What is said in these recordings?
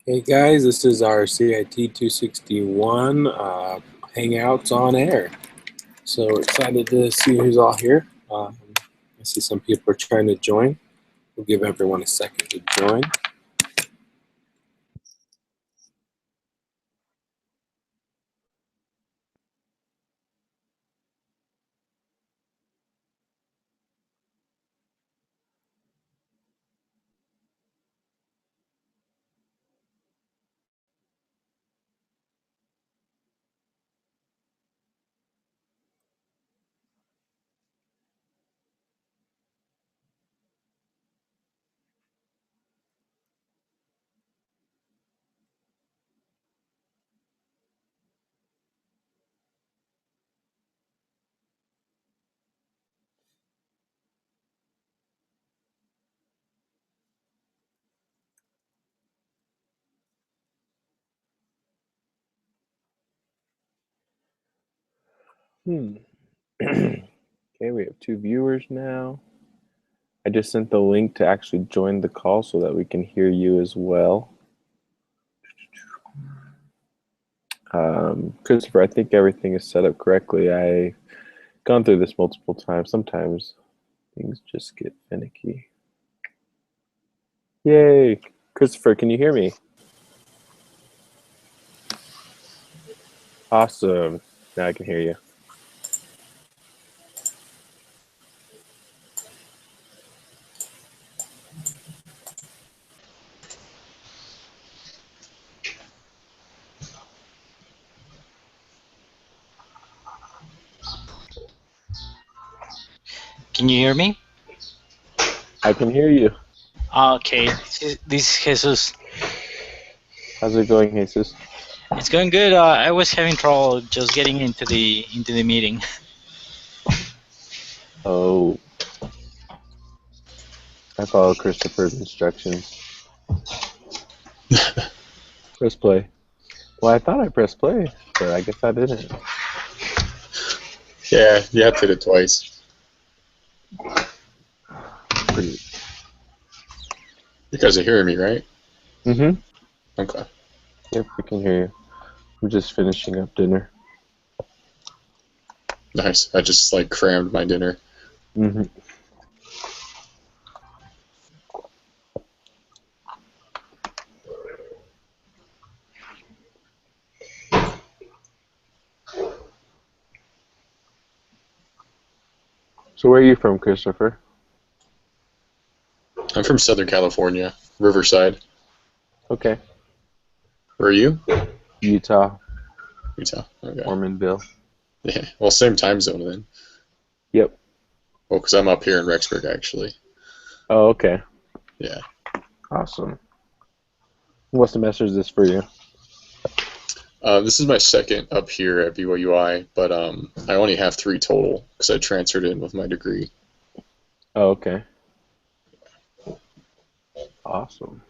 Hey guys, this is our CIT261 Hangouts on air. So we're excited to see who's all here. I see some people are trying to join. We'll give everyone a second to join. Okay, we have 2 viewers now. I just sent the link to actually join the call so that we can hear you as well. Christopher, I think everything is set up correctly. I've gone through this multiple times. Sometimes things just get finicky. Yay! Christopher, can you hear me? Awesome. Now I can hear you. Can you hear me? I can hear you. Okay, this is Jesus. How's it going, Jesus? It's going good. I was having trouble just getting into the meeting. Oh. I follow Christopher's instructions. Press play. Well, I thought I pressed play, but I guess I didn't. Yeah, you have to hit it twice. Pretty. You guys are hearing me, right? Mm-hmm. Okay. Yep, we can hear you. I'm just finishing up dinner. Nice. I just crammed my dinner. Mm-hmm. So where are you from, Christopher? I'm from Southern California, Riverside. Okay. Where are you? Utah. Utah. Okay. Ormanville. Yeah. Well, same time zone then. Yep. Well, because I'm up here in Rexburg, actually. Oh, okay. Yeah. Awesome. What semester is this for you? This is my second up here at BYUI, but I only have 3 total because I transferred in with my degree. Oh, okay. Awesome.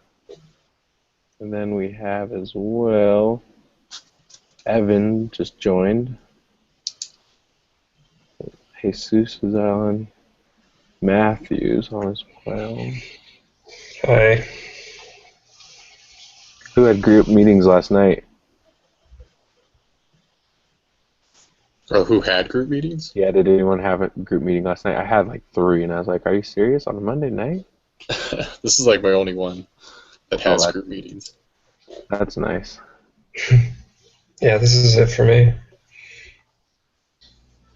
And then we have as well, Evan just joined. Jesus is on. Matthew's on as well. Hi. Who had group meetings last night? Oh, who had group meetings? Yeah, did anyone have a group meeting last night? I had like 3, and I was like, are you serious? On a Monday night? This is my only one that has group meetings. That's nice. Yeah, this is it for me.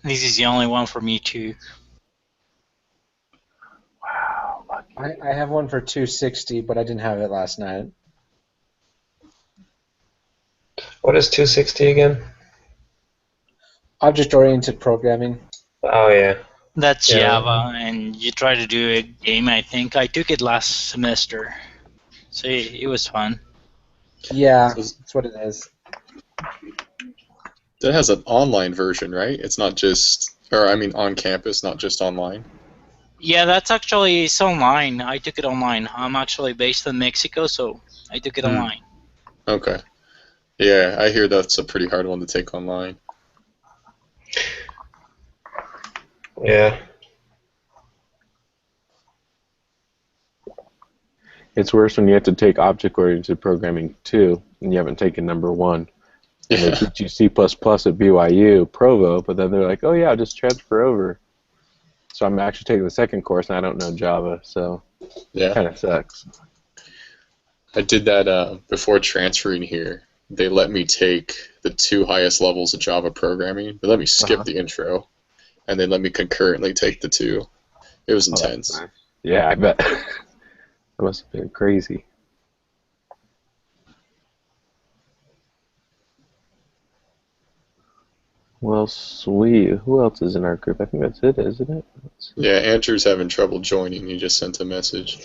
This is the only one for me too. Wow. Lucky. I have one for 260, but I didn't have it last night. What is 260 again? Object-oriented programming. Oh, yeah. That's Yeah. Java, and you try to do a game, I think. I took it last semester, so it was fun. Yeah, that's what it is. That has an online version, right? It's not just, or I mean on campus, not just online. Yeah, that's actually, it's online. I took it online. I'm actually based in Mexico, so I took it online. Okay. Yeah, I hear that's a pretty hard one to take online. Yeah. It's worse when you have to take object-oriented programming 2, and you haven't taken number 1. And they teach you C++ at BYU, Provo, but then they're like, oh yeah, just transfer over. So I'm actually taking the second course, and I don't know Java, so it kind of sucks. I did that before transferring here. They let me take the 2 highest levels of Java programming. They let me skip the intro, and they let me concurrently take the 2. It was intense. Nice. Yeah, I bet. That must have been crazy. Well, sweet. Who else is in our group? I think that's it, isn't it? Yeah, Andrew's having trouble joining. He just sent a message.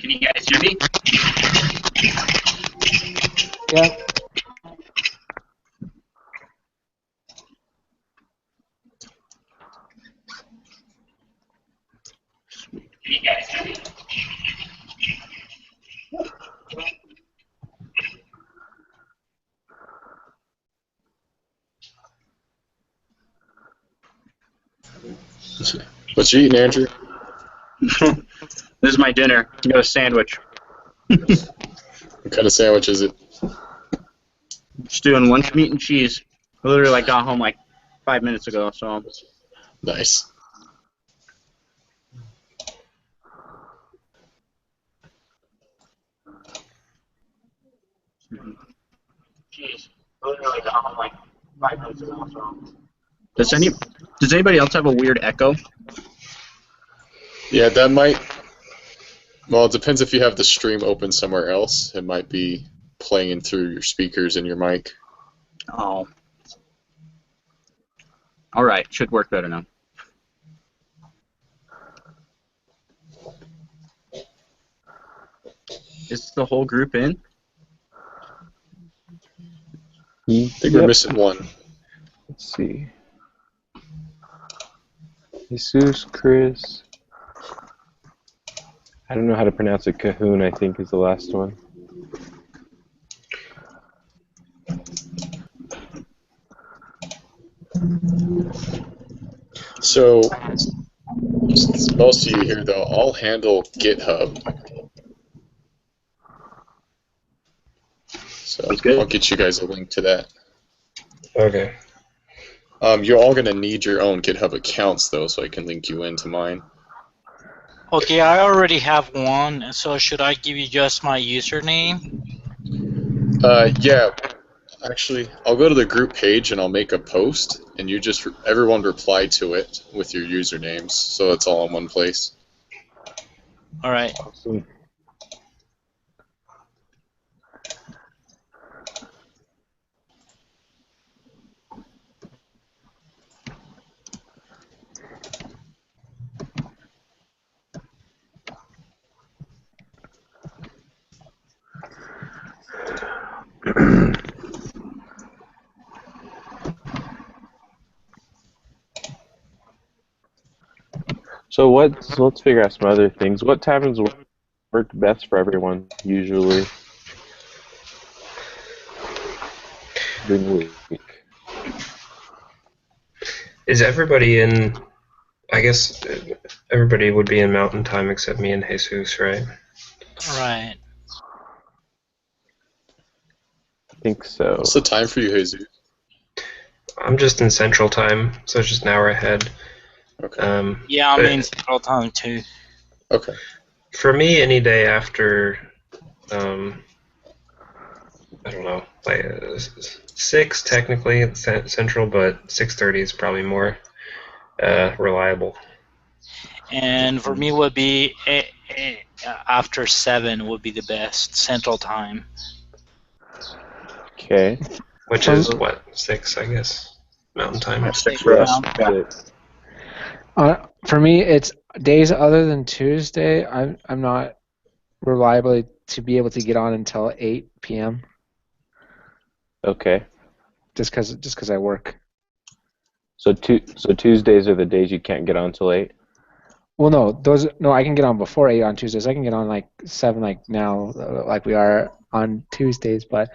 Can you guys hear me? Yeah. Can you guys hear me? What you eating, Andrew? This is my dinner. I got a sandwich. What kind of sandwich is it? Just doing lunch meat and cheese. I literally got home like 5 minutes ago, so. Nice. Cheese. Literally got home like 5 minutes ago, so. Does anybody else have a weird echo? Yeah, that might... Well, it depends if you have the stream open somewhere else. It might be playing through your speakers and your mic. Oh. Alright, should work better now. Is the whole group in? I think we're missing one. Let's see. Jesus, Chris. I don't know how to pronounce it. Cahoon, I think, is the last one. So, most of you here, though, I'll handle GitHub. So I'll get you guys a link to that. Okay. You're all going to need your own GitHub accounts, though, so I can link you into mine. Okay, I already have one, so should I give you just my username? Yeah. Actually, I'll go to the group page and I'll make a post, and you just everyone reply to it with your usernames, so it's all in one place. All right. Awesome. So let's figure out some other things. What taverns work best for everyone usually during the week? Is everybody in? I guess everybody would be in Mountain Time except me and Jesus, right? All right. I think so. What's the time for you, Jesus? I'm just in Central Time, so it's just an hour ahead. Okay. Yeah, I'm but in Central Time too. Okay. For me, any day after, I don't know, like 6 technically Central, but 6:30 is probably more reliable. And for me would be after 7 would be the best Central Time. Okay. Which is what, 6, I guess, Mountain Time. Yeah, 6 for us. Yeah. For me, it's days other than Tuesday. I'm not reliable to be able to get on until 8 p.m. Okay. just because I work. So Tuesdays are the days you can't get on till 8? Well, no, I can get on before 8 on Tuesdays. I can get on like 7, like now, like we are on Tuesdays. But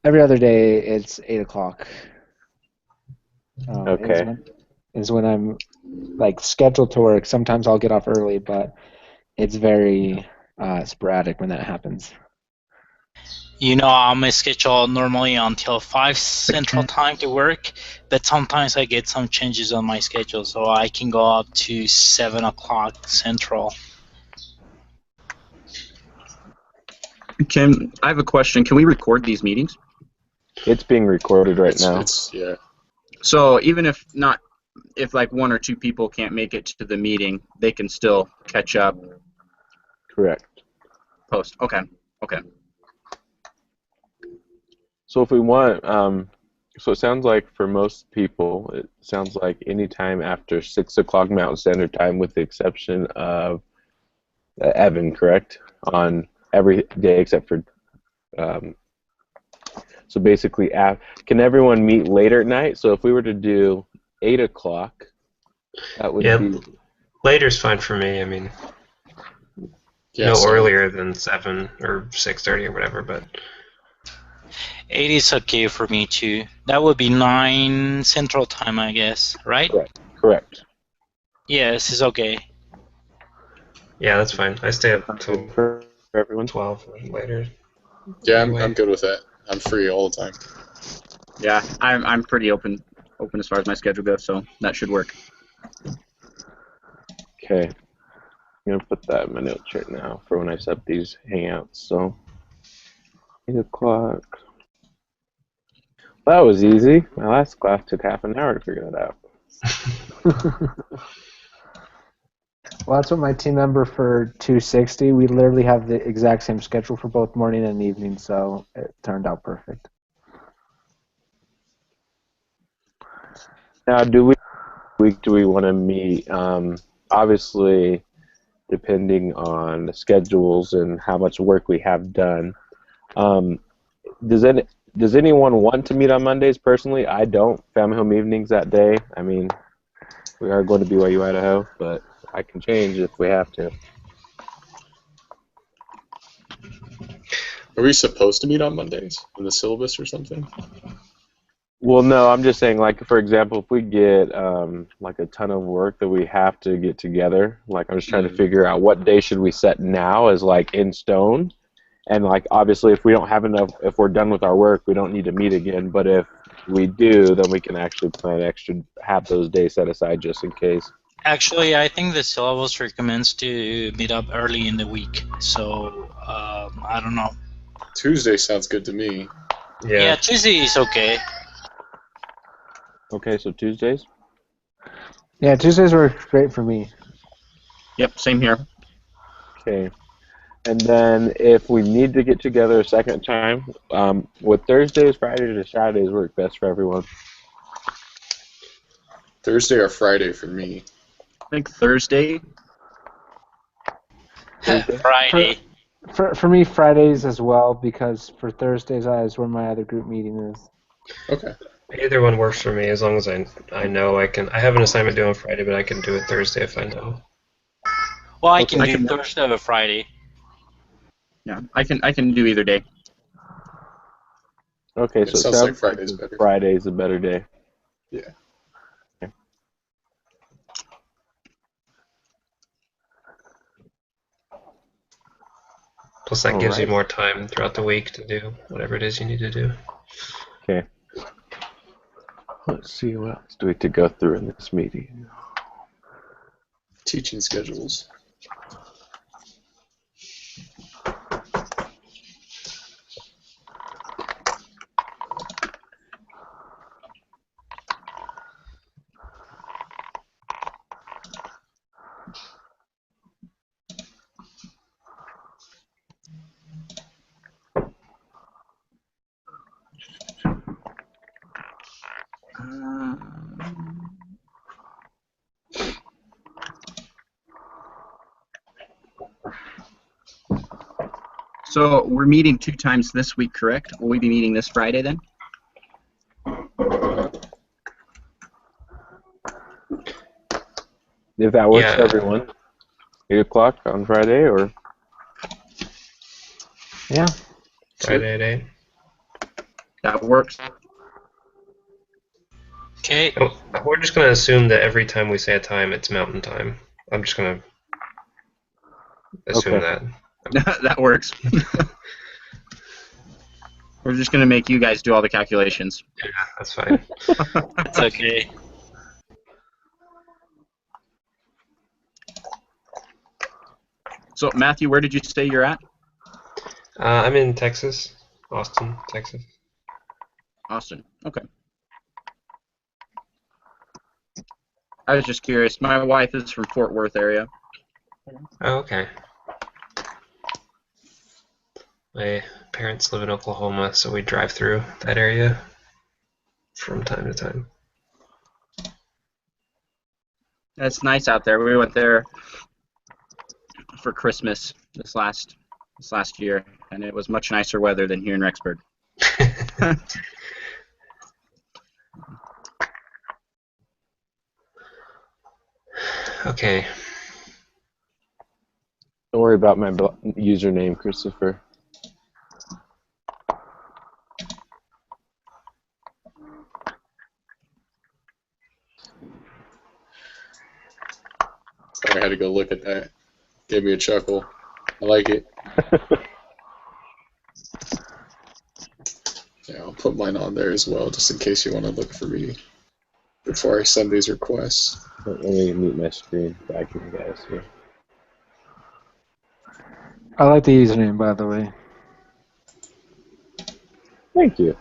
every other day, it's 8 o'clock. Okay. Is when I'm like scheduled to work. Sometimes I'll get off early, but it's very sporadic when that happens. You know, I'm scheduled normally until 5 Central Time to work, but sometimes I get some changes on my schedule, so I can go up to 7 o'clock Central. I have a question. Can we record these meetings? It's being recorded right now. Yeah. So even if like 1 or 2 people can't make it to the meeting, they can still catch up Correct. post. Okay. Okay. So if we want, so it sounds like for most people, it sounds like any time after 6 o'clock Mountain Standard Time, with the exception of Evan, correct? On every day except for, so basically, can everyone meet later at night? So if we were to do 8 o'clock, that would be... Later's fine for me. I mean, no earlier than 7 or 6:30 or whatever, but... 8 is okay for me too. That would be 9 Central Time, I guess, right? Correct. Yes, it's okay. Yeah, that's fine. I stay up until for everyone. 12 later. Yeah, I'm good with that. I'm free all the time. Yeah, I'm pretty open as far as my schedule goes, so that should work. Okay. I'm going to put that in my notes right now for when I set up these hangouts. So, 8 o'clock. That was easy. My last class took half an hour to figure that out. Well, that's what my team member for 260. We literally have the exact same schedule for both morning and evening, so it turned out perfect. Now, do we want to meet? Obviously, depending on the schedules and how much work we have done. Does anyone want to meet on Mondays? Personally, I don't. Family home evenings that day. I mean, we are going to BYU, Idaho, but I can change if we have to. Are we supposed to meet on Mondays in the syllabus or something? Well, no, I'm just saying, like, for example, if we get, like, a ton of work that we have to get together, like, I'm just trying to figure out what day should we set now as, like, in stone. And, like, obviously, if we don't have enough, if we're done with our work, we don't need to meet again. But if we do, then we can actually plan have those days set aside just in case. Actually, I think the syllabus recommends to meet up early in the week, so I don't know. Tuesday sounds good to me. Yeah, Tuesday is okay. Okay, so Tuesdays? Yeah, Tuesdays work great for me. Yep, same here. Okay. And then if we need to get together a second time, would Thursdays, Fridays, or Saturdays work best for everyone? Thursday or Friday for me. I think Thursday. Friday. For me, Fridays as well, because for Thursdays is where my other group meeting is. Okay. Either one works for me as long as I know I can. I have an assignment due on Friday, but I can do it Thursday if I know. Well, I can do Thursday or Friday. Yeah, I can do either day. Okay, so it sounds like Friday's better. Friday's a better day. Yeah. Okay. Plus, that gives you more time throughout the week to do whatever it is you need to do. Okay. Let's see what else do we have to go through in this meeting. Teaching schedules. So we're meeting 2 times this week, correct? Will we be meeting this Friday then? If that works Yeah. for everyone. 8 o'clock on Friday, or Yeah. Friday at 8. That works. Okay. Oh, we're just going to assume that every time we say a time, it's mountain time. I'm just going to assume Okay. that. That works. We're just going to make you guys do all the calculations. Yeah, that's fine. It's okay. So, Matthew, where did you say you're at? I'm in Texas, Austin, Texas. Austin. Okay. I was just curious. My wife is from Fort Worth area. Oh, okay. My parents live in Oklahoma, so we drive through that area from time to time. It's nice out there. We went there for Christmas this last year, and it was much nicer weather than here in Rexburg. Okay. Don't worry about my username, Christopher. Sorry, I had to go look at that. Gave me a chuckle. I like it. Yeah, I'll put mine on there as well, just in case you want to look for me before I send these requests. Let me mute my screen back to you guys here. I like the username, by the way. Thank you.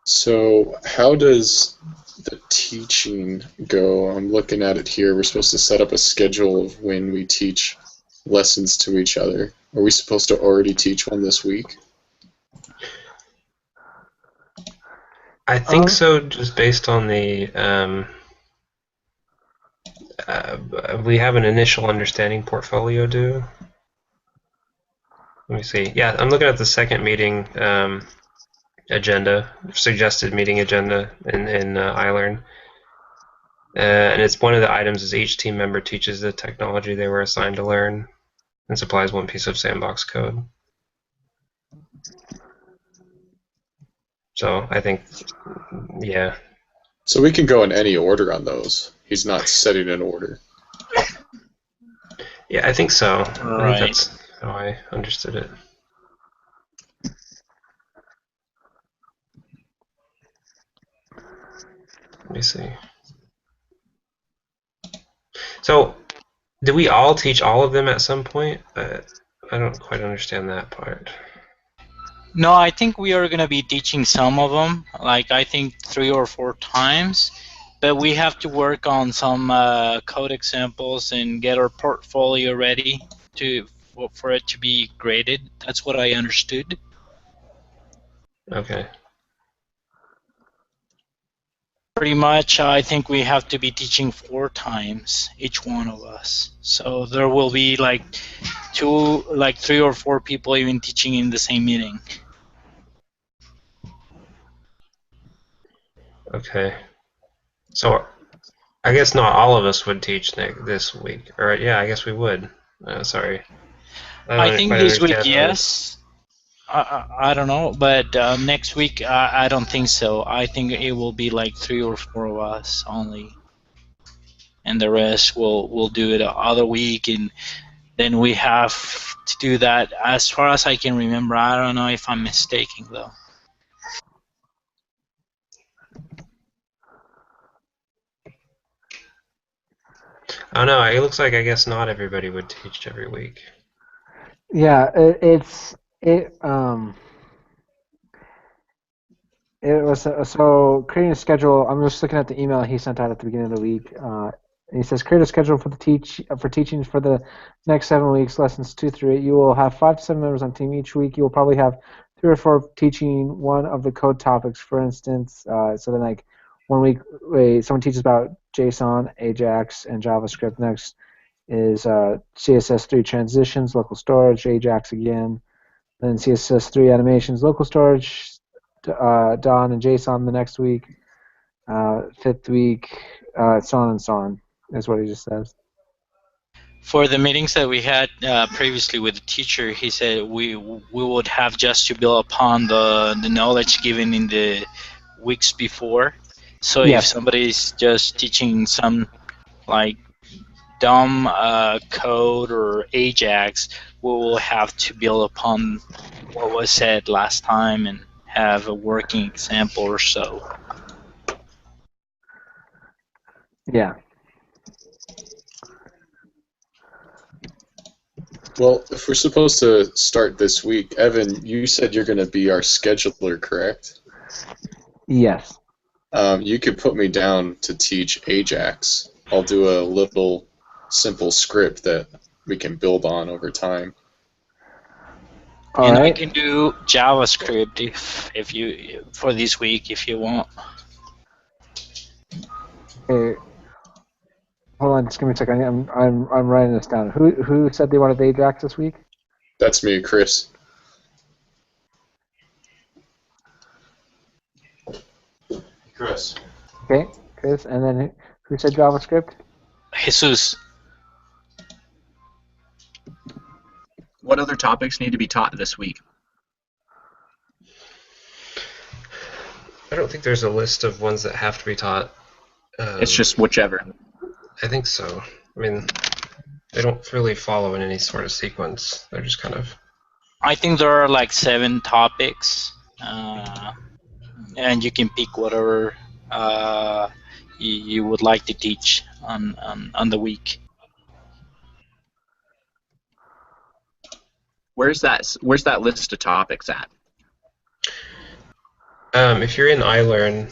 So, how does the teaching go? I'm looking at it here. We're supposed to set up a schedule of when we teach lessons to each other. Are we supposed to already teach one this week? I think so, just based on the we have an initial understanding portfolio due. Let me see. Yeah, I'm looking at the second meeting agenda, suggested meeting agenda in iLearn. And it's one of the items is each team member teaches the technology they were assigned to learn and supplies one piece of sandbox code. So I think, yeah. So we can go in any order on those. He's not setting an order. Yeah, I think so. I Right. think that's how I understood it. Let me see. So, do we all teach all of them at some point? I don't quite understand that part. No, I think we are going to be teaching some of them, like I think 3 or 4 times, but we have to work on some code examples and get our portfolio ready for it to be graded. That's what I understood. Okay. Pretty much, I think we have to be teaching 4 times, each one of us. So there will be like 3 or 4 people even teaching in the same meeting. Okay. So, I guess not all of us would teach this week. Or, yeah, I guess we would. Sorry. I don't think quite this week, understand yes. I don't know, but next week I don't think so. I think it will be like 3 or 4 of us only, and the rest will do it other week, and then we have to do that. As far as I can remember, I don't know if I'm mistaken though. I don't know. It looks like I guess not everybody would teach every week. Yeah, it was so creating a schedule. I'm just looking at the email he sent out at the beginning of the week. He says create a schedule for teaching for the next 7 weeks, lessons 2 through 8. You will have 5 to 7 members on team each week. You will probably have 3 or 4 teaching one of the code topics, for instance. So then, like 1 week, someone teaches about JSON, Ajax, and JavaScript. Next is CSS3 transitions, local storage, Ajax again. Then CSS3 animations, local storage, Dawn and JSON the next week. 5th week, so on and so on, is what he just says. For the meetings that we had previously with the teacher, he said we would have just to build upon the knowledge given in the weeks before. So if Yes. somebody's just teaching some like dumb code or Ajax, we will have to build upon what was said last time and have a working example or so. Yeah. Well, if we're supposed to start this week, Evan, you said you're going to be our scheduler, correct? Yes. You could put me down to teach Ajax. I'll do a little simple script that we can build on over time. All and right. I can do JavaScript if you for this week if you want. Okay. Hold on, just give me a second. I'm writing this down. Who said they wanted Ajax this week? That's me, Chris. Chris. Okay, Chris. And then who said JavaScript? Jesus. What other topics need to be taught this week? I don't think there's a list of ones that have to be taught. It's just whichever. I think so. I mean, they don't really follow in any sort of sequence. They're just kind of. I think there are like 7 topics, and you can pick whatever you would like to teach on the week. Where's that list of topics at? If you're in iLearn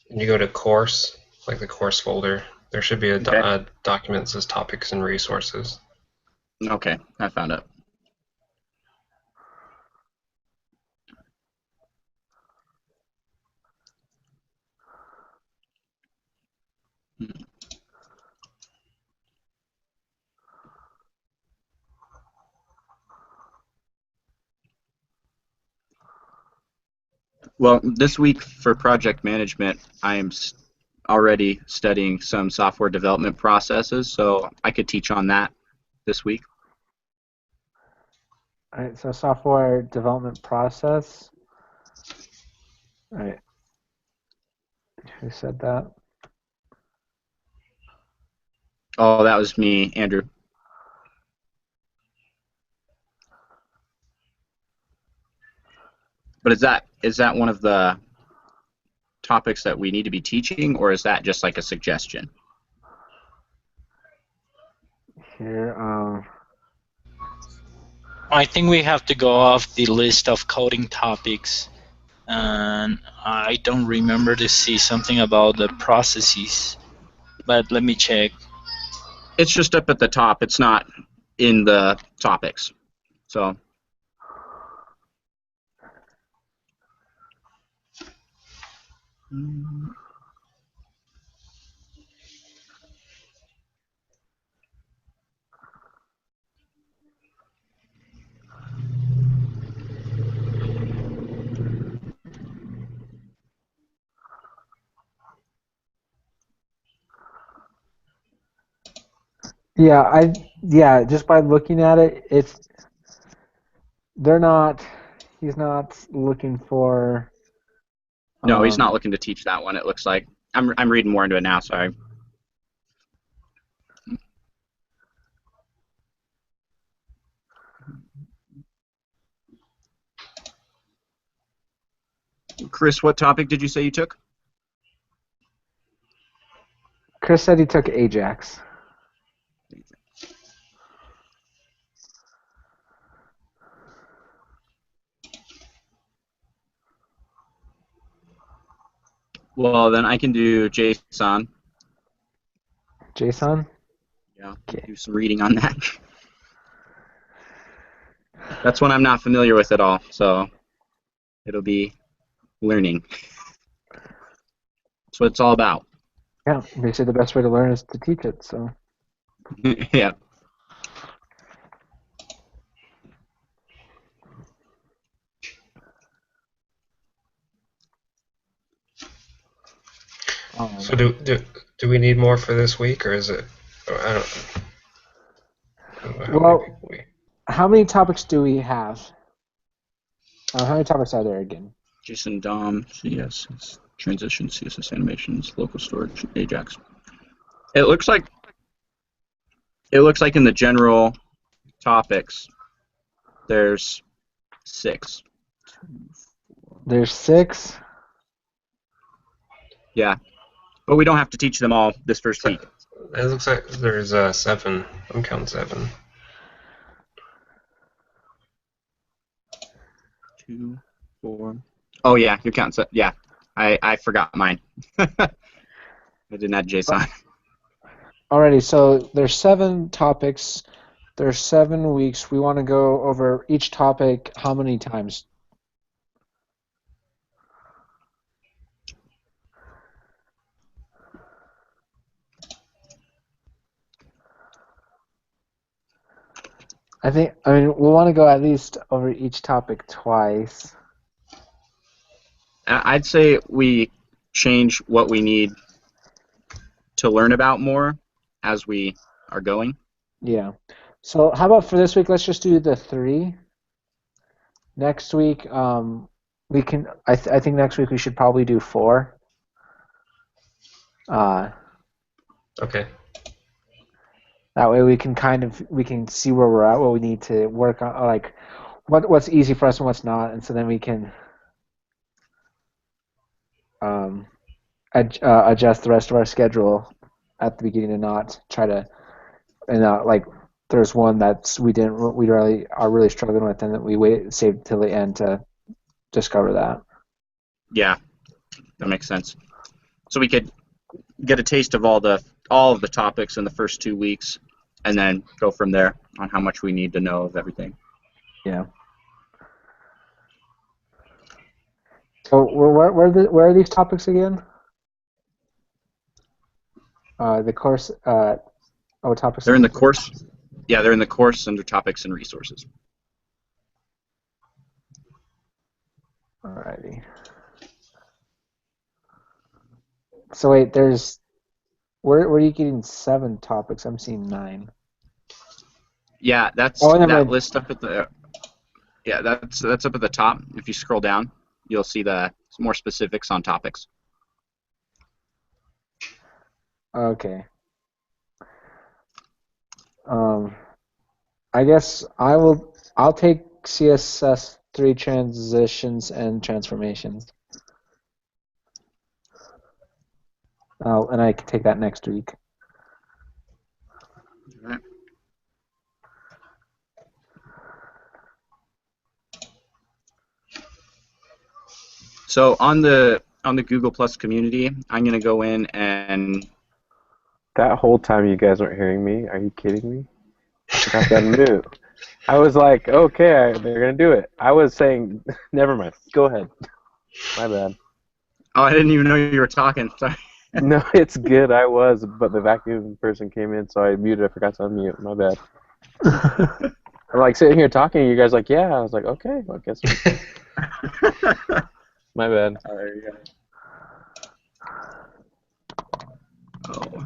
and you go to course, like the course folder, there should be a document that says topics and resources. Okay, I found it. Well, this week for project management, I am already studying some software development processes, so I could teach on that this week. All right, so software development process. All right. Who said that? Oh, that was me, Andrew. But is that one of the topics that we need to be teaching, or is that just like a suggestion? Here, I think we have to go off the list of coding topics, and I don't remember to see something about the processes, but let me check. It's just up at the top. It's not in the topics. So. yeah, Yeah, just by looking at it, they're not. He's not looking for. No, he's not looking to teach that one. It looks like I'm reading more into it now. Sorry. Chris, what topic did you say you took? Chris said he took Ajax. Well, then I can do JSON. JSON? Yeah, Okay. do some reading on that. That's one I'm not familiar with at all, so it'll be learning. That's what it's all about. Yeah, they say the best way to learn is to teach it, so. Yeah. So do we need more for this week, or is it? I don't know how Well, many people we. how many topics do we have? How many topics are there again? JSON DOM, CSS, transition, CSS animations, local storage, Ajax. It looks like in the general topics, there's 6. There's 6. Yeah, but we don't have to teach them all this first week. It looks like there's 7. I'm counting 7. 2, 4. Oh yeah, you're counting 7. Yeah, I forgot mine. I didn't add JSON. Alrighty, so there's 7 topics. There's 7 weeks. We want to go over each topic how many times? I mean, we want to go at least over each topic twice. I'd say we change what we need to learn about more as we are going. Yeah. So how about for this week, let's just do the 3. Next week, we can. I think next week we should probably do 4. Okay. That way we can see where we're at, what we need to work on, like what's easy for us and what's not, and so then we can adjust the rest of our schedule at the beginning and not try to, and like there's one that we really are struggling with, and that we saved till the end to discover that. Yeah, that makes sense. So we could get a taste of all of the topics in the first 2 weeks, and then go from there on how much we need to know of everything. Yeah. So where are these topics again? The course. Topics. They're in the course. Yeah, they're in the course under topics and resources. Alrighty. So wait, where are you getting 7 topics? I'm seeing 9. Yeah, that's that list up at the. Yeah, that's up at the top. If you scroll down, you'll see the more specifics on topics. Okay. I guess I'll take CSS3 transitions and transformations. And I can take that next week. All right. So on the Google Plus community, I'm going to go in and. That whole time you guys weren't hearing me? Are you kidding me? I got that mute. I was like, okay, they're going to do it. I was saying, never mind. Go ahead. My bad. Oh, I didn't even know you were talking. Sorry. No, it's good. I was, but the vacuum person came in, so I muted. I forgot to unmute. My bad. I'm like sitting here talking, and you guys are like, yeah. I was like, okay, well, I guess. My bad. Oh, there you go. Oh.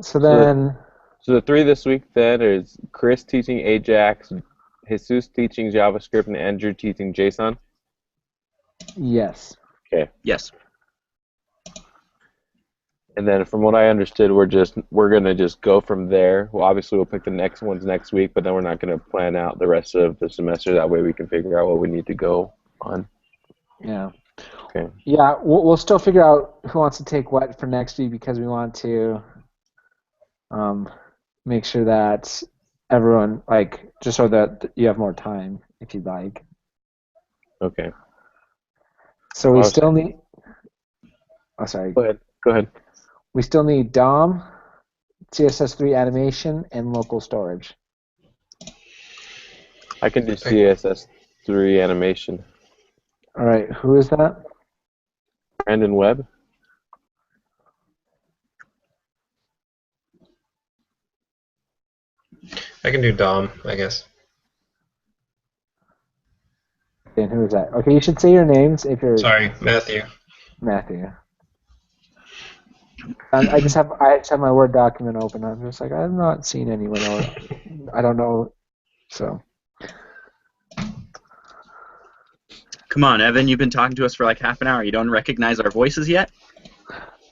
So then, So the 3 this week then is Chris teaching Ajax, Jesus teaching JavaScript, and Andrew teaching JSON. yes. Okay. Yes. And then from what I understood, we're gonna just go from there. Well, obviously we'll pick the next ones next week, but then we're not gonna plan out the rest of the semester. That way we can figure out what we need to go on. Yeah. Okay. Yeah, we'll still figure out who wants to take what for next week because we want to make sure that everyone, like, just so that you have more time if you'd like. Okay. So we still need. Oh, sorry. Go ahead. We still need DOM, CSS3 animation, and local storage. I can do CSS3 animation. All right, who is that? Brandon Webb. I can do DOM, I guess. And who is that? Okay, you should say your names if you're Sorry, Matthew. Matthew. I just have my Word document open. I'm just like, I'm not seeing anyone else. I don't know. So. Come on, Evan. You've been talking to us for like half an hour. You don't recognize our voices yet?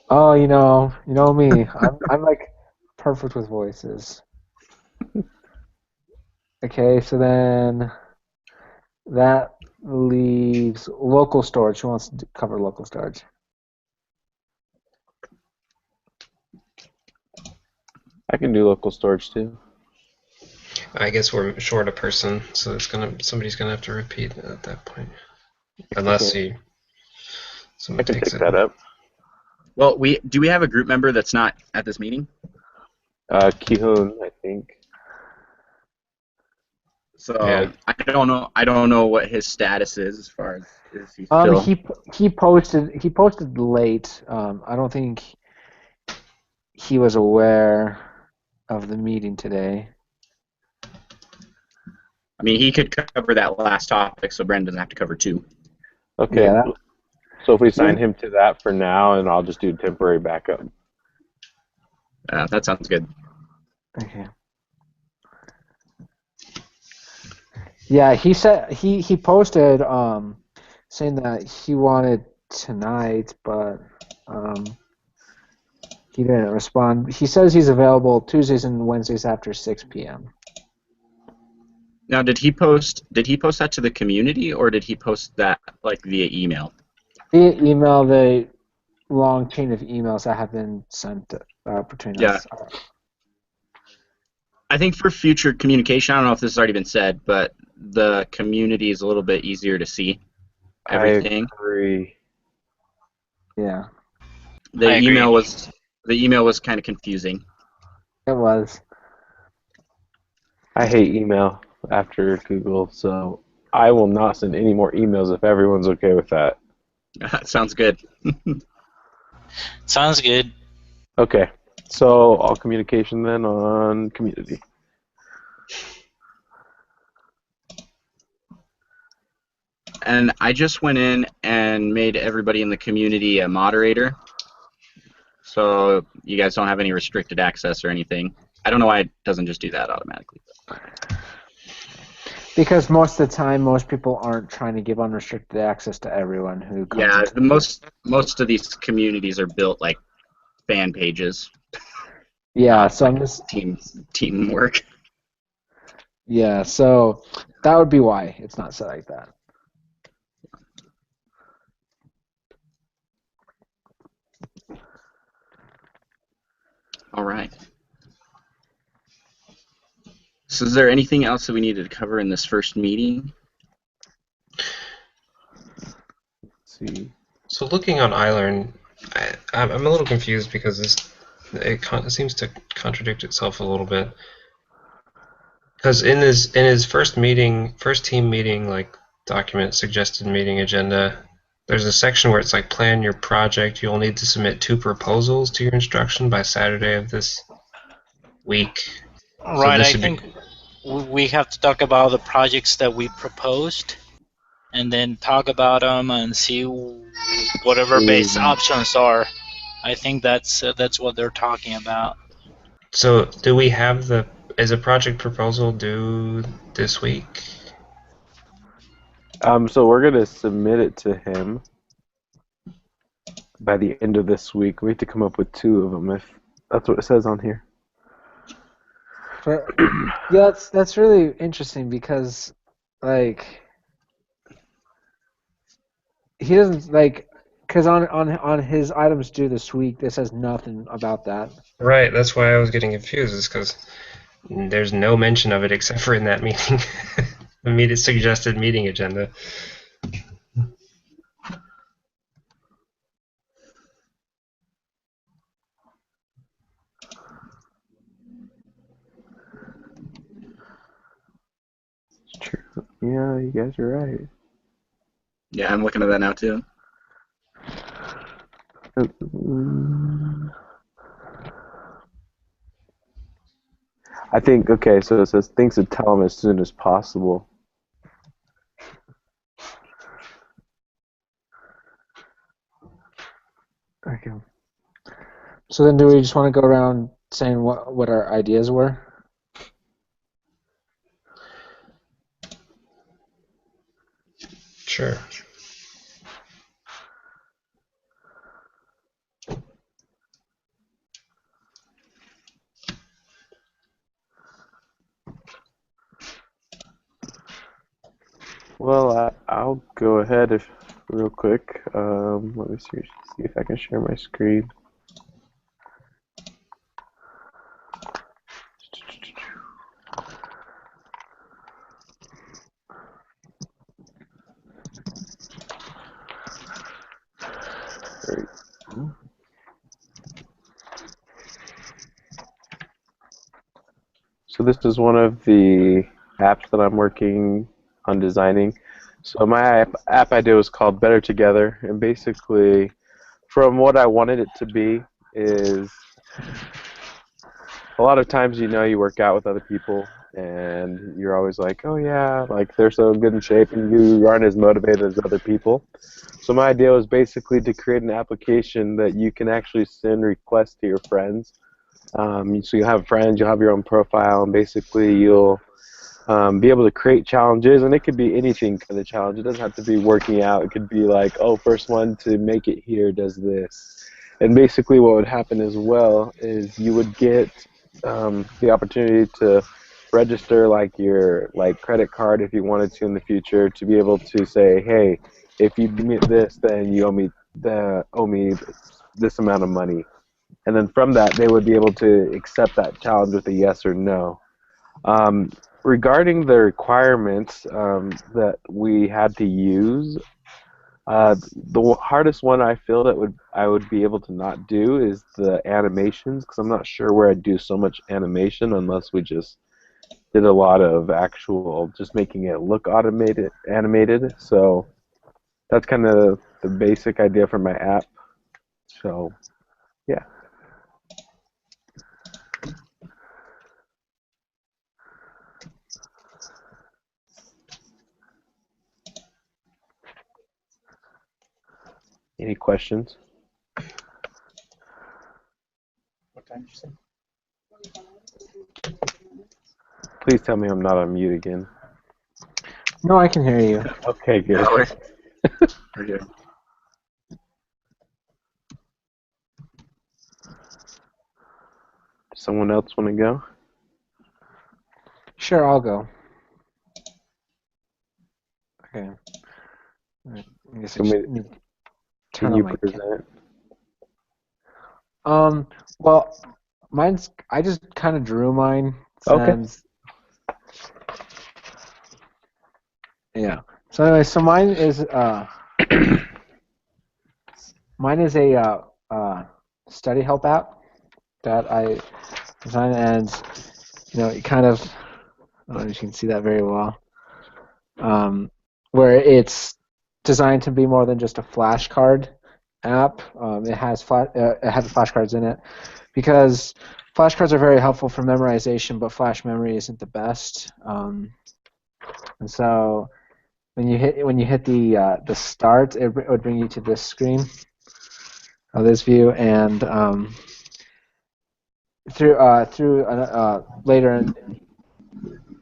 Oh, you know me. I'm like perfect with voices. Okay, so then that leaves local storage. Who wants to cover local storage? I can do local storage too. I guess we're short a person, so somebody's gonna have to repeat at that point, unless someone I can takes pick it. that up. Well, do we have a group member that's not at this meeting? Kihun, I think. So Yeah. I don't know what his status is as far as is he still. He posted late. I don't think he was aware of the meeting today. I mean, he could cover that last topic, so Brendan doesn't have to cover 2. Okay. Yeah. So if we sign him to that for now, and I'll just do temporary backup. That sounds good. Okay. Yeah, he said he posted saying that he wanted tonight, but he didn't respond. He says he's available Tuesdays and Wednesdays after 6 p.m. Now, did he post that to the community, or did he post that like via email? Via email, the long chain of emails that have been sent between us. I think for future communication, I don't know if this has already been said, but the community is a little bit easier to see everything. I agree. Yeah. The email was kind of confusing. It was. I hate email after Google, so I will not send any more emails if everyone's okay with that. Sounds good. Sounds good. Okay, so all communication then on community. And I just went in and made everybody in the community a moderator, so you guys don't have any restricted access or anything. I don't know why it doesn't just do that automatically. Because most of the time, most people aren't trying to give unrestricted access to everyone who comes. Yeah, most of these communities are built like fan pages. Yeah, so I'm just teamwork. Yeah, so that would be why it's not set like that. All right. So is there anything else that we needed to cover in this first meeting? Let's see. So looking on iLearn, I'm a little confused because it seems to contradict itself a little bit. Because in his first team meeting, like document suggested meeting agenda, there's a section where it's like plan your project. You'll need to submit 2 proposals to your instruction by Saturday of this week. Right, I think we have to talk about the projects that we proposed and then talk about them and see whatever base options are. I think that's what they're talking about. So do we have is a project proposal due this week? So we're gonna submit it to him by the end of this week. We have to come up with 2 of them, if that's what it says on here. But yeah, that's really interesting because, like, he doesn't because on his items due this week, this says nothing about that. Right, that's why I was getting confused, is because there's no mention of it except for in that meeting, the suggested meeting agenda. It's true. Yeah, you guys are right. Yeah, I'm looking at that now too. I think, okay, so it says things to tell him as soon as possible. Okay. So then, do we just want to go around saying what our ideas were? Sure. Well, I'll go ahead real quick. Let me see if I can share my screen. So this is one of the apps that I'm working on designing. So my app idea was called Better Together, and basically, from what I wanted it to be, is a lot of times, you work out with other people, and you're always like, oh yeah, like they're so good in shape, and you aren't as motivated as other people. So my idea was basically to create an application that you can actually send requests to your friends. So you'll have friends, you'll have your own profile, and basically you'll be able to create challenges, and it could be anything kind of challenge. It doesn't have to be working out. It could be like, oh, first one to make it here does this. And basically what would happen as well is you would get the opportunity to register like your credit card if you wanted to in the future, to be able to say, hey, if you meet this, then you owe me this amount of money. And then from that, they would be able to accept that challenge with a yes or no. Regarding the requirements that we had to use, the hardest one I feel that I would be able to not do is the animations, because I'm not sure where I'd do so much animation unless we just did a lot of actual, just making it look animated. So that's kind of the basic idea for my app. So yeah. Any questions? What time did you say? Please tell me I'm not on mute again. No, I can hear you. Okay, good. No, we're good. Someone else want to go? Sure, I'll go. Okay. I guess I just need to turn Can on you my present? Well, I just kind of drew mine Okay. since. Yeah. So anyway, so mine is a study help app that I designed, and it kind of, I don't know if you can see that very well, where it's designed to be more than just a flashcard app. It has flashcards in it because flashcards are very helpful for memorization, but flash memory isn't the best. And so when you hit the start, it would bring you to this screen, this view, and through later,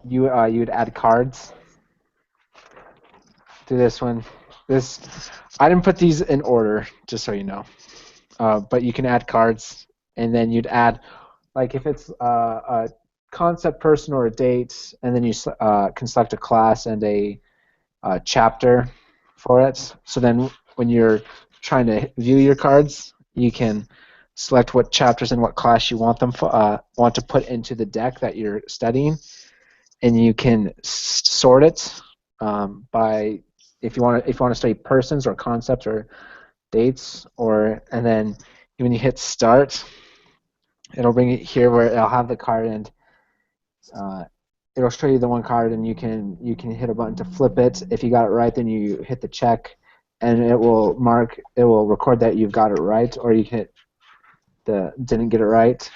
you'd add cards to this one. I didn't put these in order, just so you know. But you can add cards, and then you'd add, like if it's a concept, person, or a date, and then you can select a class and a chapter for it. So then when you're trying to view your cards, you can select what chapters and what class you want to put into the deck that you're studying, and you can sort it by if you want to study persons or concepts or dates, and then when you hit start, it'll bring it here where it'll have the card, and it'll show you the one card, and you can hit a button to flip it. If you got it right, then you hit the check, and it will record that you've got it right, or you hit the didn't get it right,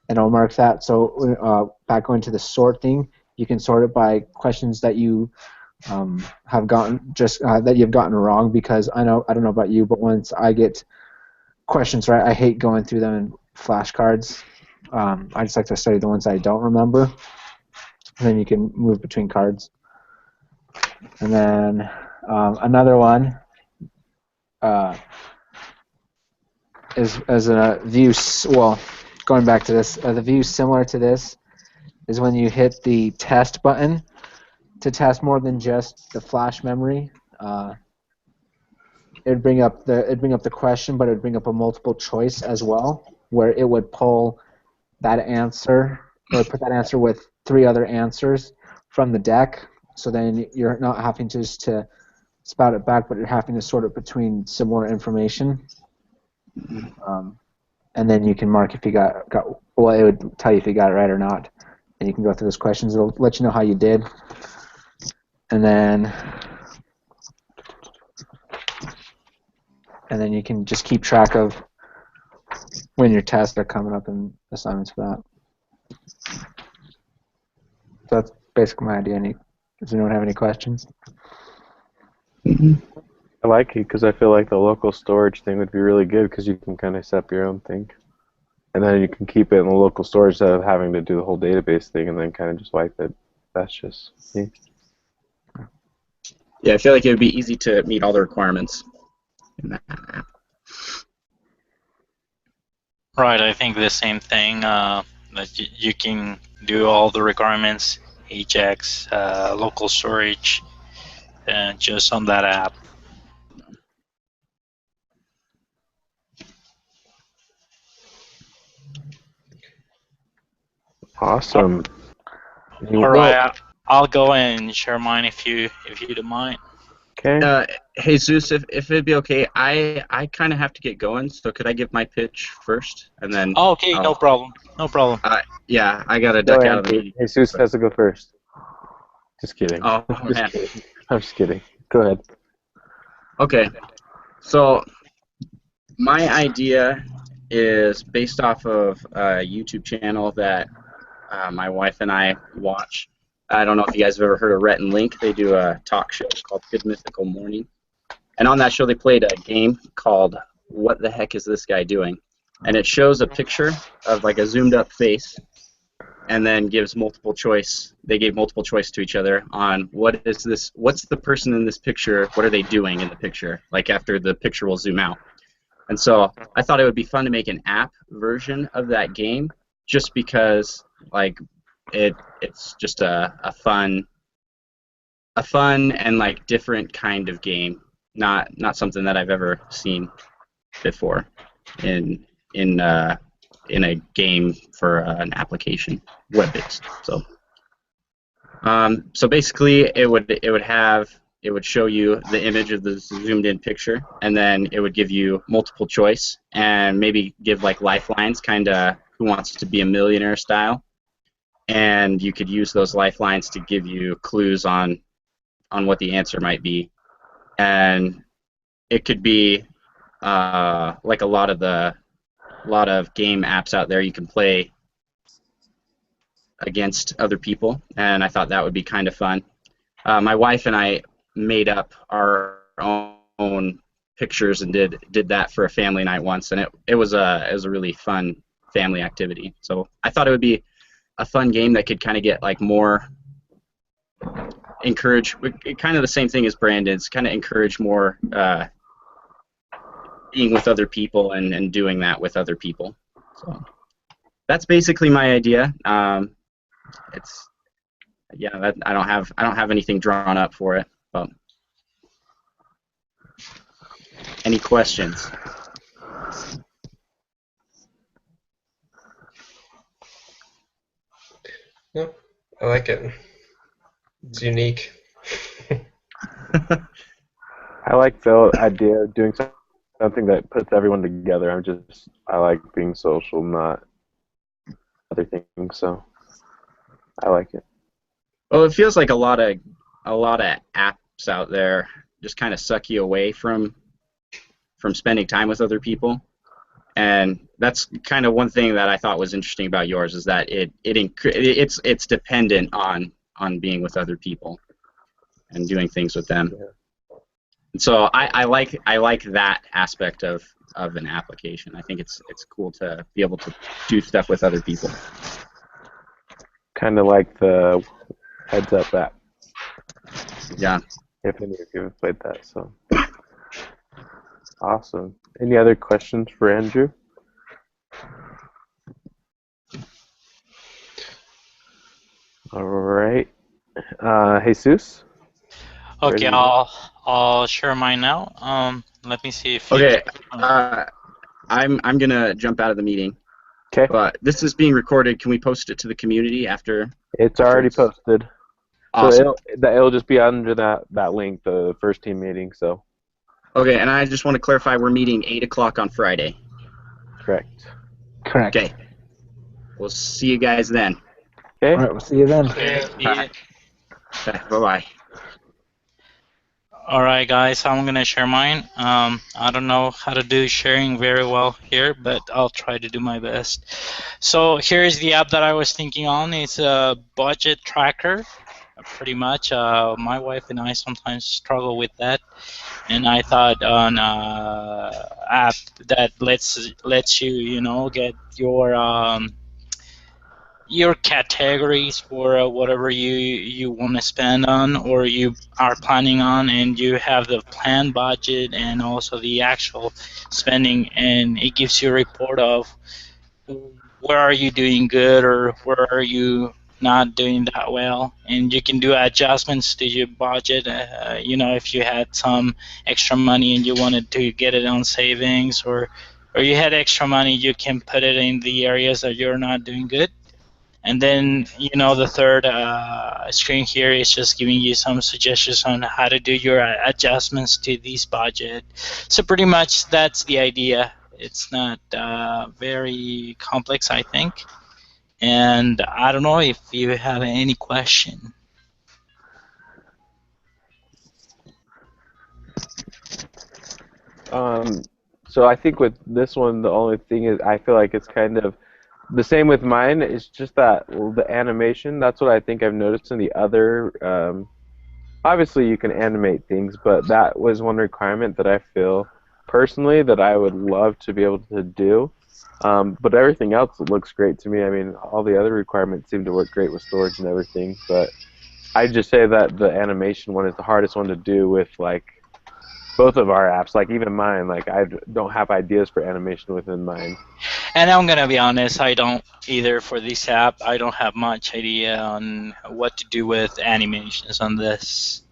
and it'll mark that. So back going to the sort thing, you can sort it by questions that you have gotten that you've gotten wrong, because I don't know about you, but once I get questions right, I hate going through them in flashcards. I just like to study the ones I don't remember, and then you can move between cards. And then another one is a view. Well, going back to this, the view similar to this is when you hit the test button to test more than just the flash memory. It'd bring up the question, but it'd bring up a multiple choice as well, where it would pull that answer or put that answer with 3 other answers from the deck. So then you're not having just to spout it back, but you're having to sort it between similar information. And then you can mark if you got well, it would tell you if you got it right or not. And you can go through those questions. It'll let you know how you did. And then you can just keep track of when your tests are coming up and assignments for that. So that's basically my idea. Does anyone have any questions? I like it because I feel like the local storage thing would be really good because you can kind of set up your own thing. And then you can keep it in the local storage instead of having to do the whole database thing and then kind of just wipe it. That's just me. Yeah, I feel like it would be easy to meet all the requirements in that app. Right, I think the same thing, that you can do all the requirements, HX, local storage, just on that app. Awesome. All right, I'll go and share mine if you don't mind. Okay. Hey Zeus, if it'd be okay, I kind of have to get going, so could I give my pitch first, and then? Oh, okay, no problem. No problem. Yeah, I gotta duck out of the meeting. Jesus has to go first. Just kidding. Oh Just man. kidding. I'm just kidding. Go ahead. Okay, so my idea is based off of a YouTube channel that my wife and I watch. I don't know if you guys have ever heard of Rhett and Link. They do a talk show called Good Mythical Morning. And on that show, they played a game called What the Heck Is This Guy Doing? And it shows a picture of like a zoomed up face and then gives multiple choice. They gave multiple choice to each other on what's the person in this picture, what are they doing in the picture, like after the picture will zoom out. And so I thought it would be fun to make an app version of that game just because like it's just a fun and like different kind of game, not something that I've ever seen before in a game for an application, web-based. So basically it would show you the image of the zoomed in picture, and then it would give you multiple choice and maybe give like lifelines, kind of Who Wants to Be a Millionaire style. And you could use those lifelines to give you clues on what the answer might be. And it could be like a lot of game apps out there you can play against other people, and I thought that would be kind of fun. My wife and I made up our own pictures and did that for a family night once, and it was a really fun family activity. So I thought it would be a fun game that could kind of get like more encourage, kind of the same thing as Brandon's, kind of encourage more being with other people and doing that with other people. So that's basically my idea. It's yeah, I don't have anything drawn up for it. But any questions? No, I like it. It's unique. I like the idea of doing something that puts everyone together. I like being social, not other things. So I like it. Well, it feels like a lot of apps out there just kind of suck you away from spending time with other people. And that's kind of one thing that I thought was interesting about yours, is that it's dependent on being with other people and doing things with them. Yeah. And so I like that aspect of an application. I think it's cool to be able to do stuff with other people. Kind of like the Heads Up app. Yeah. If any of you have played that, so awesome. Any other questions for Andrew? All right, Jesus. Okay, Ready to I'll share mine now. Let me see if Okay. I'm gonna jump out of the meeting. Okay. But this is being recorded. Can we post it to the community after? It's already posted. Awesome. So it'll just be under that link, the first team meeting. So. Okay, and I just want to clarify, we're meeting 8 o'clock on Friday. Correct. Correct. Okay. We'll see you guys then. Okay. All right, we'll see you then. Okay, Okay, bye-bye. Alright guys, I'm gonna share mine. I don't know how to do sharing very well here, but I'll try to do my best. So here's the app that I was thinking on. It's a budget tracker, pretty much. My wife and I sometimes struggle with that, and I thought on app that lets you get your categories for whatever you want to spend on or you are planning on, and you have the planned budget and also the actual spending, and it gives you a report of where are you doing good or where are you not doing that well, and you can do adjustments to your budget. If you had some extra money and you wanted to get it on savings, or you had extra money, you can put it in the areas that you're not doing good. And then, the third screen here is just giving you some suggestions on how to do your adjustments to this budget. So pretty much that's the idea. It's not very complex, I think. And I don't know if you have any question. So I think with this one, the only thing is I feel like it's kind of the same with mine. It's just that the animation. That's what I think I've noticed in the other. Obviously, you can animate things, but that was one requirement that I feel personally that I would love to be able to do. But everything else looks great to me. I mean, all the other requirements seem to work great with storage and everything. But I just say that the animation one is the hardest one to do with both of our apps. Like even mine, I don't have ideas for animation within mine. And I'm gonna be honest, I don't either for this app. I don't have much idea on what to do with animations on this.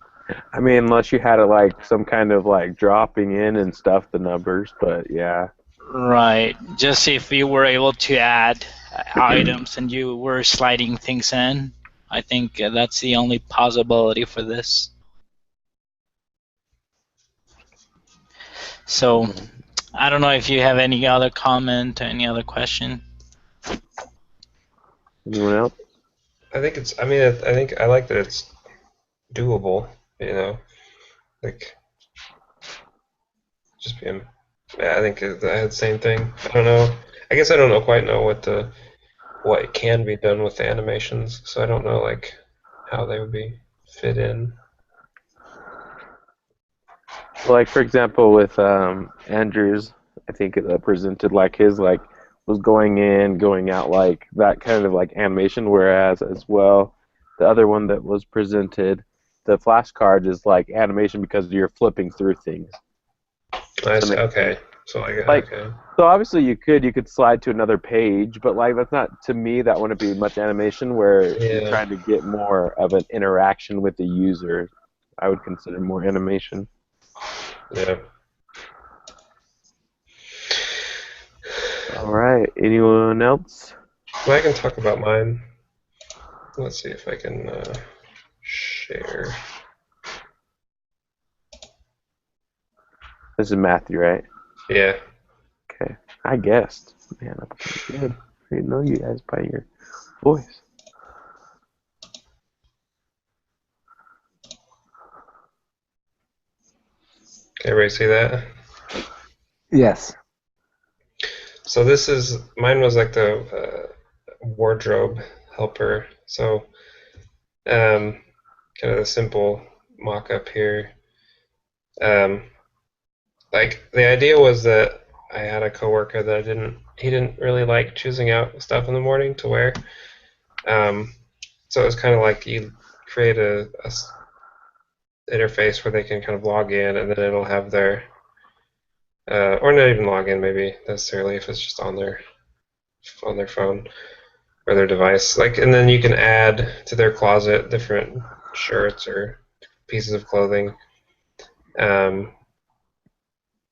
I mean, unless you had it some kind of dropping in and stuff, the numbers, but yeah. Right. Just if you were able to add items and you were sliding things in, I think that's the only possibility for this. So, I don't know if you have any other comment or any other question. Anyone else? I think it's. I mean, I think I like that it's doable. Just being. Yeah, I think I had the same thing. I don't know. I guess I don't quite know what can be done with the animations, so I don't know how they would be fit in. For example, with Andrew's, I think it presented his was going in, going out, like that kind of like animation. Whereas as well, the other one that was presented, the flashcard is like animation because you're flipping through things. I see. Okay. So Like, okay. so obviously you could slide to another page, but like that's not, to me that wouldn't be much animation where you're Yeah. trying to get more of an interaction with the user. I would consider more animation. Yeah. All right. Anyone else? Well, I can talk about mine. Let's see if I can share. This is Matthew, right? Yeah. Okay. I guessed. Man, I'm pretty good. I didn't know you guys by your voice. Can everybody see that? Yes. So this is, mine was like the wardrobe helper. So kind of the simple mock-up here. Like the idea was that I had a coworker that he didn't really like choosing out stuff in the morning to wear. So it was kind of like you create a interface where they can kind of log in, and then it'll have their or not even log in maybe necessarily if it's just on their phone or their device. Like, and then you can add to their closet different shirts or pieces of clothing.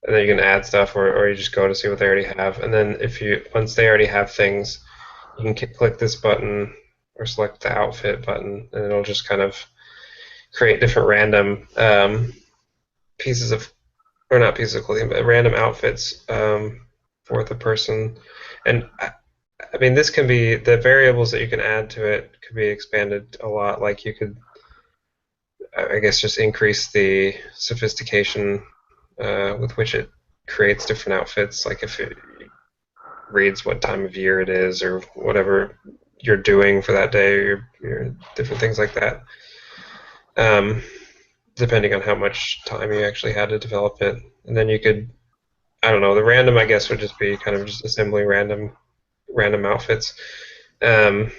And then you can add stuff, or you just go to see what they already have. And then once they already have things, you can click this button or select the outfit button, and it'll just kind of create different random pieces of, or not pieces of clothing, but random outfits for the person. And I mean, this can be, the variables that you can add to it could be expanded a lot. Like you could, I guess, just increase the sophistication with which it creates different outfits. Like if it reads what time of year it is or whatever you're doing for that day, or your different things like that. Depending on how much time you actually had to develop it. And then you could, I don't know, the random, I guess, would just be kind of just assembling random outfits. I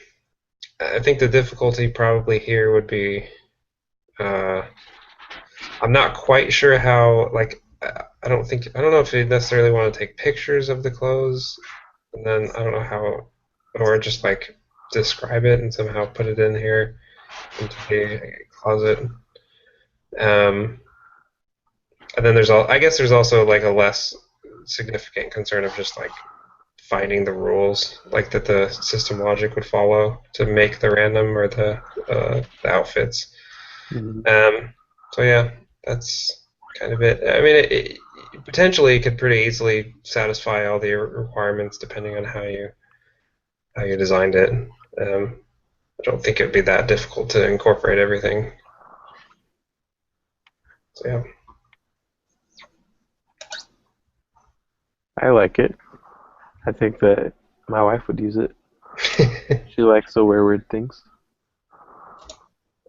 think the difficulty probably here would be, I'm not quite sure how, like, I don't know if you necessarily want to take pictures of the clothes, and then I don't know how, or just like describe it and somehow put it in here into the closet. And then I guess there's also like a less significant concern of just like finding the rules, like that the system logic would follow to make the random or the outfits. Mm-hmm. So yeah, that's kind of it. I mean, potentially it could pretty easily satisfy all the requirements depending on how you designed it. I don't think it would be that difficult to incorporate everything. So yeah. I like it. I think that my wife would use it. She likes to wear weird things.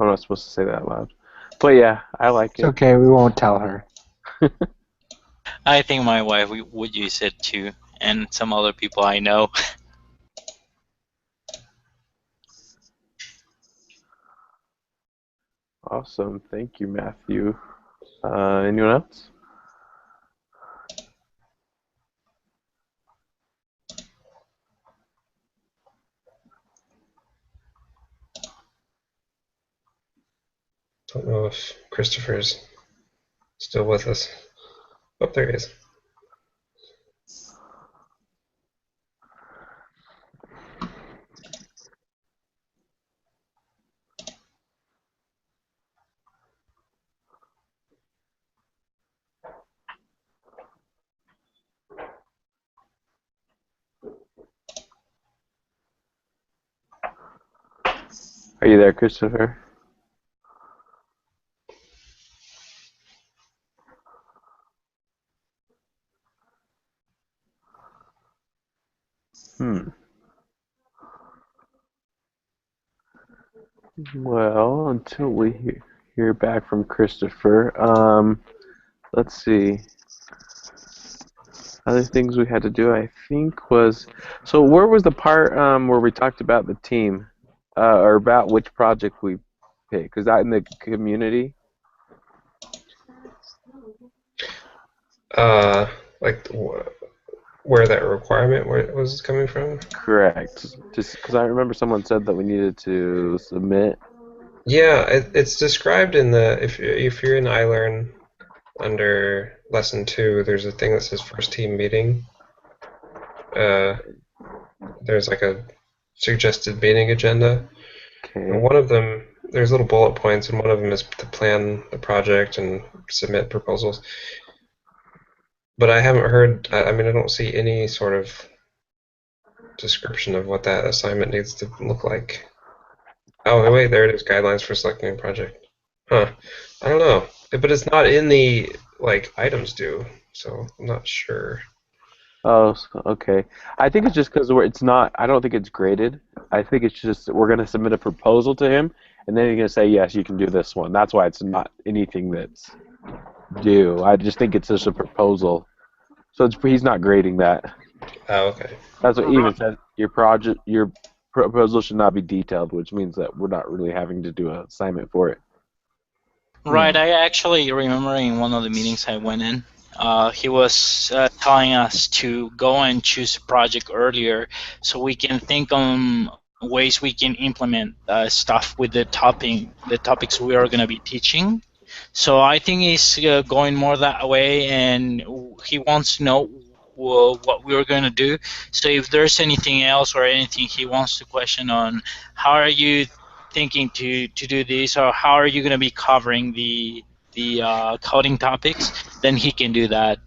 I'm not supposed to say that out loud. But yeah, I like It's it. okay, we won't tell her. I think my wife would use it too, and some other people I know. Awesome. Thank you, Matthew. Anyone else? Don't know if Christopher's still with us. Oh, there he is. Are you there, Christopher? Well, until we hear back from Christopher, let's see. Other things we had to do, I think, was so. Where was the part where we talked about the team, or about which project we picked? Is that in the community? Like where that requirement was coming from? Correct. Just because I remember someone said that we needed to submit. Yeah, it's described in the if you're in iLearn under lesson 2, there's a thing that says first team meeting. There's like a suggested meeting agenda. And Okay. one of them, there's little bullet points, and one of them is to plan the project and submit proposals. But I haven't heard, I mean, I don't see any sort of description of what that assignment needs to look like. Oh, wait, there it is, guidelines for selecting a project. Huh. I don't know. But it's not in the, like, items due, so I'm not sure. Oh, okay. I think it's just because it's not. I don't think it's graded. I think it's just we're going to submit a proposal to him, and then he's going to say yes, you can do this one. That's why it's not anything that's due. I just think it's just a proposal. So he's not grading that. Oh, okay. That's what even said. Your proposal should not be detailed, which means that we're not really having to do an assignment for it. Right, I actually remember in one of the meetings I went in, he was telling us to go and choose a project earlier so we can think on ways we can implement stuff with the topics we are going to be teaching. So I think he's going more that way, and he wants to know what we were going to do. So if there's anything else or anything he wants to question on, how are you thinking to do this, or how are you going to be covering the coding topics, then he can do that.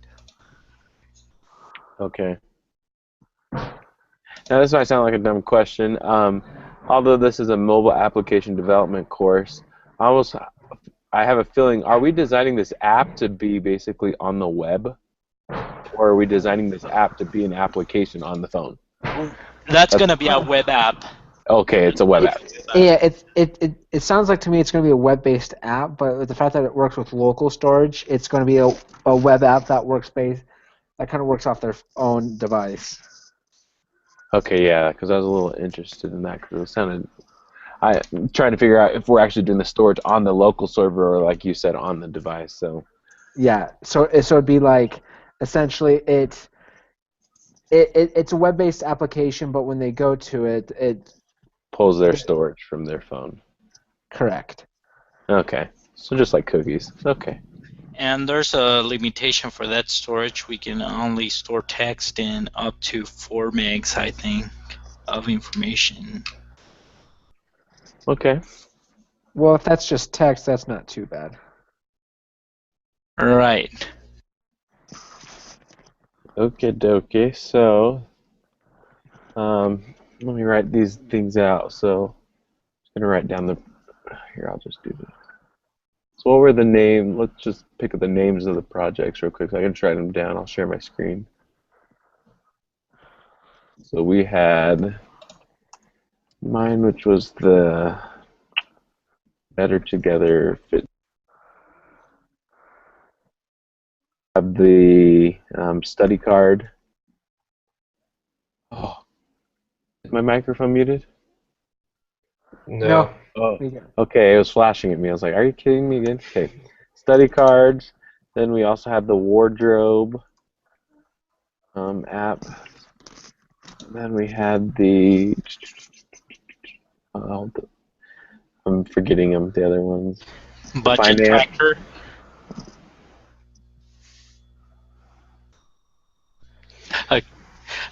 Okay. Now this might sound like a dumb question. Although this is a mobile application development course, I have a feeling, are we designing this app to be basically on the web? Or are we designing this app to be an application on the phone? That's going to be a web app. Okay, it's a web app. Yeah, it sounds like to me it's going to be a web-based app, but with the fact that it works with local storage, it's going to be a web app that that kind of works off their own device. Okay, yeah, because I was a little interested in that because it sounded. I'm trying to figure out if we're actually doing the storage on the local server or, like you said, on the device. So. Yeah, so it'd be like essentially it's a web-based application, but when they go to it Pulls their storage from their phone. Correct. Okay, so just like cookies. Okay. And there's a limitation for that storage. We can only store text in up to 4 megs, I think, of information. Okay. Well, if that's just text, that's not too bad. Right. Okay, dokie. So, let me write these things out. So, I'm just gonna write down the. Here, I'll just do this. So, what were the name? Let's just pick up the names of the projects real quick. So I can write them down. I'll share my screen. So we had mine, which was the Better Together Fit. Have the study card. Oh, is my microphone muted? No. Oh, okay. It was flashing at me. I was like, "Are you kidding me again?" Okay, study cards. Then we also had the wardrobe app. Then we had the. I'm forgetting them. The other ones. Budget tracker.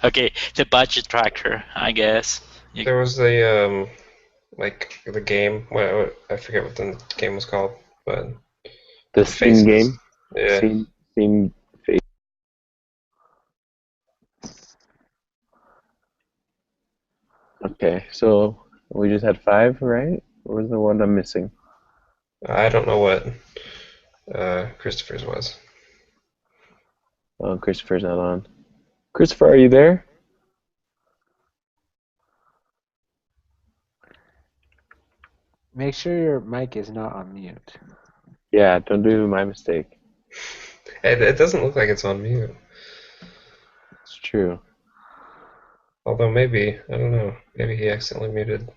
Okay, the budget tracker, I guess. There was a like the game. What I forget what the game was called, but the scene game. Yeah. Scene face. Okay, so we just had 5, right? Or was the one I'm missing? I don't know what Christopher's was. Oh, Christopher's not on. Christopher, are you there? Make sure your mic is not on mute. Yeah, don't do my mistake. It doesn't look like it's on mute. true. Although maybe, I don't know. Maybe he accidentally muted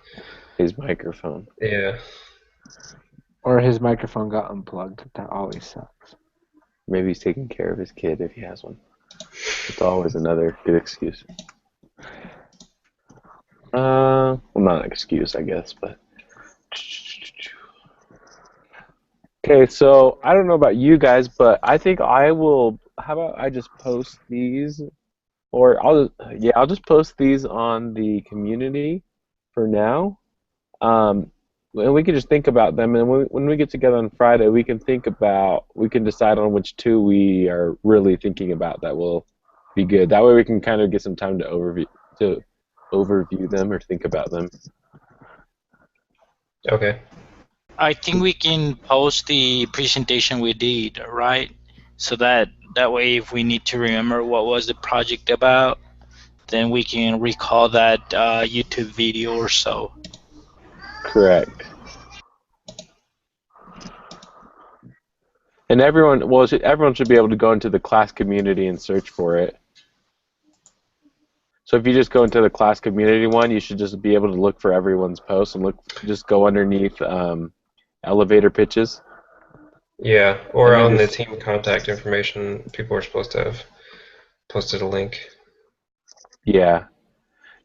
his microphone. Yeah. Or his microphone got unplugged. That always sucks. Maybe he's taking care of his kid if he has one. It's always another good excuse. Well, not an excuse, I guess, but. Okay, so I don't know about you guys, but I think I will. How about I just post these, or I'll just post these on the community for now. And we can just think about them, and when we get together on Friday, we can decide on which two we are really thinking about that will be good. That way, we can kind of get some time to overview them or think about them. Okay. I think we can post the presentation we did, right? So that way, if we need to remember what was the project about, then we can recall that YouTube video or so. Correct. And everyone should be able to go into the class community and search for it. So if you just go into the class community one, you should just be able to look for everyone's posts and just go underneath elevator pitches. Yeah, or on the team contact information, people are supposed to have posted a link. Yeah,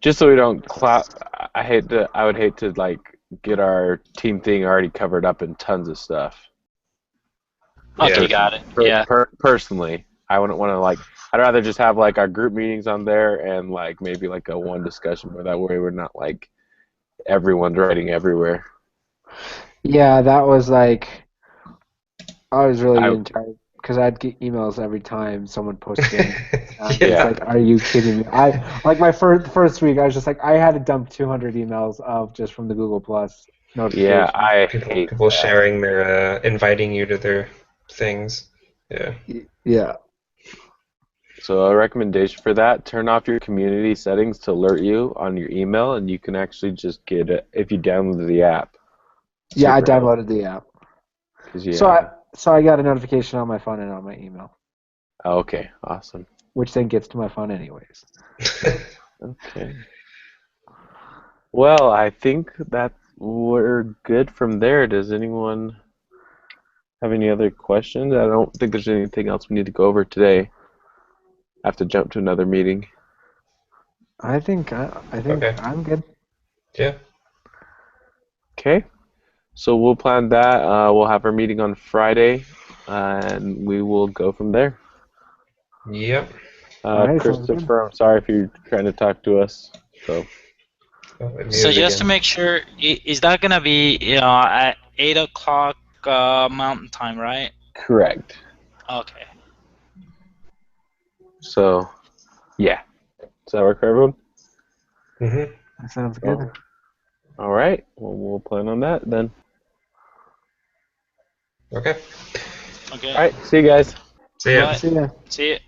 just so we don't I would hate to like get our team thing already covered up in tons of stuff. Okay, Yeah. got it. Yeah. Personally, I wouldn't want to like. I'd rather just have like our group meetings on there and like maybe like a one discussion where that way we're not like everyone's writing everywhere. Yeah, that was like I was really getting tired because I'd get emails every time someone posted it. Yeah. It's like, are you kidding me? I like my first week. I was just like, I had to dump 200 emails of just from the Google Plus notifications. Yeah, I hate people that. sharing their inviting you to their things. Yeah. Yeah. So a recommendation for that: turn off your community settings to alert you on your email, and you can actually just get it if you download the app. Yeah, I Super helpful. downloaded the app. Yeah. So I got a notification on my phone and on my email. Okay, awesome. Which then gets to my phone anyways. Okay. Well, I think that we're good from there. Does anyone have any other questions? I don't think there's anything else we need to go over today. I have to jump to another meeting. I think Okay. I'm good. Yeah. Okay. So we'll plan that. We'll have our meeting on Friday, and we will go from there. Yep. Alright, sounds Christopher, I'm sorry if you're trying to talk to us. So So just to make sure, is that gonna be at 8 o'clock Mountain Time, right? correct. Okay. So yeah. Does that work for everyone? Mm-hmm. That sounds good. All right. Well, we'll plan on that then. Okay. Okay. All right. See you guys. See ya. Bye. See ya. See you.